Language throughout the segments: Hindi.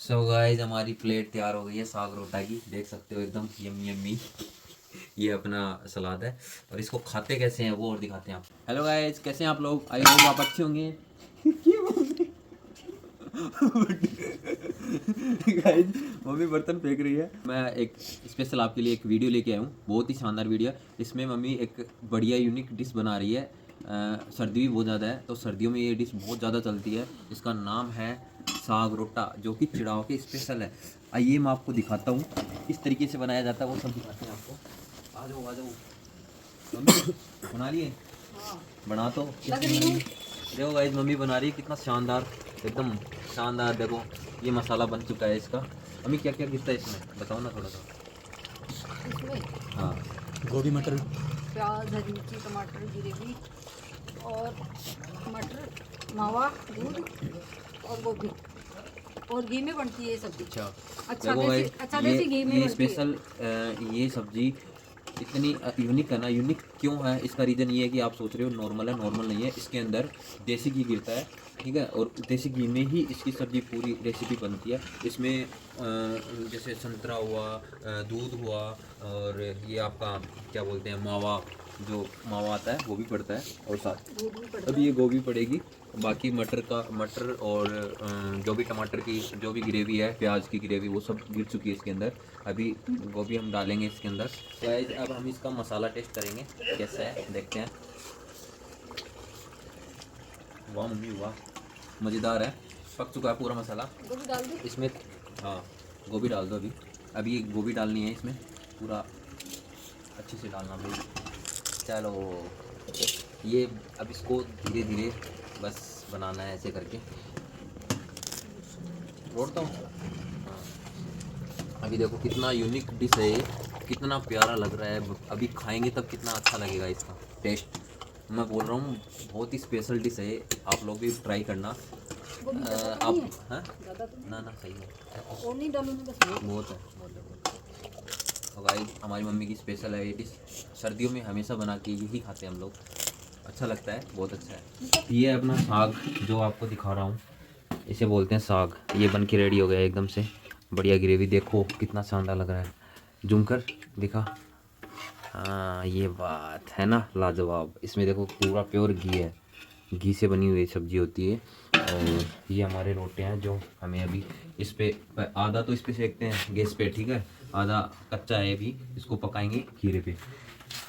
सो गाइस हमारी प्लेट तैयार हो गई है साग रोटा की, देख सकते हो एकदम यम्मी यम्मी। ये अपना सलाद है और इसको खाते कैसे हैं वो और दिखाते हैं आप। हेलो गाइस, कैसे हैं आप लोग? आई होप आप अच्छे होंगे। गाइस मम्मी बर्तन फेंक रही है। मैं एक स्पेशल आपके लिए एक वीडियो लेके आया हूँ, बहुत ही शानदार वीडियो। इसमें मम्मी एक बढ़िया यूनिक डिश बना रही है। सर्दी भी बहुत ज़्यादा है तो सर्दियों में ये डिश बहुत ज़्यादा चलती है। इसका नाम है साग रोटा, जो कि चिड़ाव के स्पेशल है। आइए मैं आपको दिखाता हूँ किस तरीके से बनाया जाता है, वो सब दिखाते हैं आपको। आ जाओ आ जाओ। मम्मी बना लिए? बना तो देखो गाइस, मम्मी बना रही है, कितना शानदार, एकदम शानदार। देखो ये मसाला बन चुका है इसका। मम्मी क्या क्या गिरता है इसमें, बताओ ना थोड़ा सा। इसमें हाँ, गोभी मटर प्याज, हरी मिर्ची, टमाटर, ग्रेवी और मटर, मावा, दूध और गोभी और घी में बनती है ये सब्जी। अच्छा। अच्छा देखो देसी, गाइस, अच्छा देसी घी में ये बनती है। स्पेशल ये सब्जी इतनी यूनिक है ना। यूनिक क्यों है, इसका रीज़न ये है कि आप सोच रहे हो नॉर्मल है, नॉर्मल नहीं है। इसके अंदर देसी घी गिरता है, ठीक है, और देसी घी में ही इसकी सब्ज़ी पूरी रेसिपी बनती है। इसमें जैसे संतरा हुआ, दूध हुआ, और ये आपका क्या बोलते हैं, मावा, जो मावा आता है वो भी पड़ता है, और साथ दूध भी पड़ता अभी है। ये गोभी पड़ेगी। बाकी मटर और जो भी टमाटर की जो भी ग्रेवी है, प्याज की ग्रेवी, वो सब गिर चुकी है इसके अंदर। अभी गोभी हम डालेंगे इसके अंदर। गाइस अब हम इसका मसाला टेस्ट करेंगे कैसा है, देखते हैं। वाह मम्मी वाह, मज़ेदार है। पक चुका है पूरा मसाला गोभी डाल दो। इसमें। हाँ, गोभी डाल दो अभी। अभी ये गोभी डालनी है इसमें, पूरा अच्छे से डालना भाई। चलो ये अब इसको धीरे धीरे बस बनाना है ऐसे करके। रोड़ता हूँ। हाँ, अभी देखो कितना यूनिक डिश है ये, कितना प्यारा लग रहा है। अभी खाएंगे तब कितना अच्छा लगेगा इसका टेस्ट। मैं बोल रहा हूँ बहुत ही स्पेशल डिश है ये, आप लोग भी ट्राई करना। गोभी ज़्यादा तो आप नहीं है, हाँ, ज़्यादा तो नहीं ना ना सही है, और नहीं डालूंगी, बस बहुत। बहुत है बहुत है बहुत है। तो गाइस हमारी मम्मी की स्पेशल है ये डिश, सर्दियों में हमेशा बना के यही खाते हैं हम लोग। अच्छा लगता है, बहुत अच्छा है। ये अपना साग जो आपको दिखा रहा हूँ, इसे बोलते हैं साग। ये बन के रेडी हो गया एकदम से बढ़िया। ग्रेवी देखो कितना शानदार लग रहा है, जूम कर दिखा। हाँ ये बात है ना, लाजवाब। इसमें देखो पूरा प्योर घी है, घी से बनी हुई सब्जी होती है। और ये हमारे रोटे हैं जो हमें अभी इस पे आधा तो इस पे सेकते हैं गैस पे, ठीक है, आधा कच्चा है अभी, इसको पकाएंगे खीरे पे।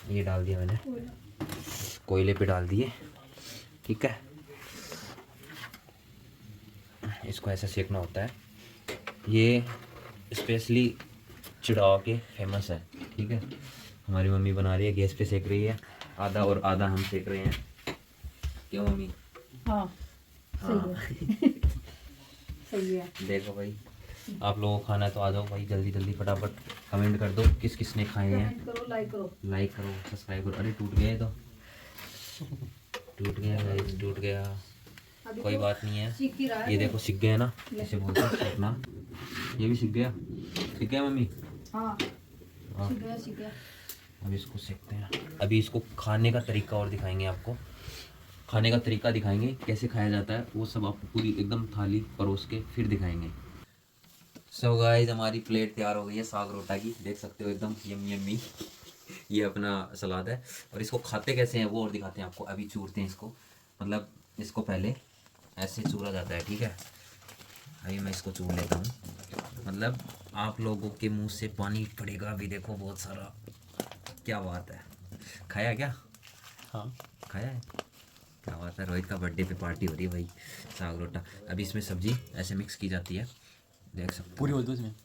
ये डाल दिया मैंने, कोयले पे डाल दिए, ठीक है। इसको ऐसा सेकना होता है। ये स्पेशली चिड़ाव के फेमस है, ठीक है। हमारी मम्मी बना रही है, गैस पे सेक रही है आधा, और आधा हम सेक रहे हैं। क्यों मम्मी? हाँ हाँ सही है। देखो भाई, आप लोगों को खाना है तो आ जाओ भाई, जल्दी जल्दी फटाफट कमेंट कर दो किस किस ने खाए हैं। कमेंट करो, लाइक करो। लाइक करो, सब्सक्राइब करो। अरे टूट गया ये तो, टूट गया गाइस, टूट गया। अभी कोई तो बात नहीं है। सीख ही रहा है ये देखो सिक गया ना, इसे बोलते हैं सीखना। ये भी सीख गया, सीख गया मम्मी। हाँ हाँ, सीख गया, सीख गया। अभी इसको सेकते हैं। अभी इसको खाने का तरीका और दिखाएंगे आपको, खाने का तरीका दिखाएंगे कैसे खाया जाता है, वो सब आपको पूरी एकदम थाली परोस के फिर दिखाएंगे। सो गाइस हमारी प्लेट तैयार हो गई है साग रोटा की, देख सकते हो एकदम यम्मी यम्मी। ये अपना सलाद है और इसको खाते कैसे हैं वो और दिखाते हैं आपको। अभी चूरते हैं इसको, मतलब इसको पहले ऐसे चूरा जाता है, ठीक है। अभी मैं इसको चूर लेता हूँ, मतलब आप लोगों के मुंह से पानी पड़ेगा अभी, देखो बहुत सारा। क्या बात है, खाया क्या? हाँ खाया है, क्या बात है। रोहित का बर्थडे पे पार्टी हो रही है भाई, साग रोटा। अभी इसमें सब्जी ऐसे मिक्स की जाती है, देख सकते पूरी हो। बोल दो इसमें।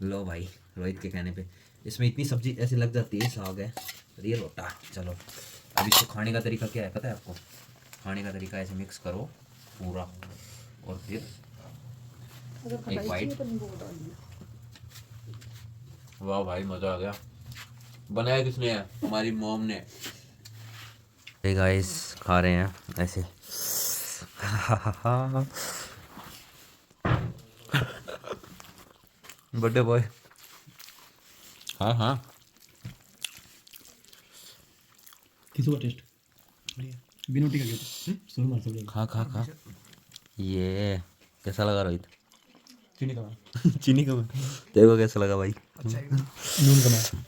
लो भाई, रोहित के कहने पे इसमें इतनी सब्जी ऐसे लग जाती है, साग है और ये रोटा। चलो अब इसको खाने का तरीका क्या है पता है आपको? खाने का तरीका ऐसे मिक्स करो पूरा, और फिर अगर एक खटाई बाइट। चाहिए तो नींबू को डाल दिया। वाह भाई मज़ा आ गया। बनाया किसने है? हमारी मॉम ने। हे गाइस खा रहे हैं ऐसे। Birthday boy. हाँ हाँ, किसी का टेस्ट बिना टीका के तो सुन मार सब खा खा खा। ये कैसा लगा रोहित? चीनी कम है। चीनी कम है। तेरे को कैसा लगा भाई? अच्छा है। नून कम है।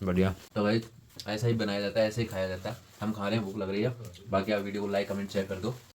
बढ़िया। तो भाई ऐसा ही बनाया जाता है, ऐसे ही खाया जाता है। हम खा रहे हैं, भूख लग रही है। बाकी आप वीडियो को लाइक कमेंट शेयर कर दो।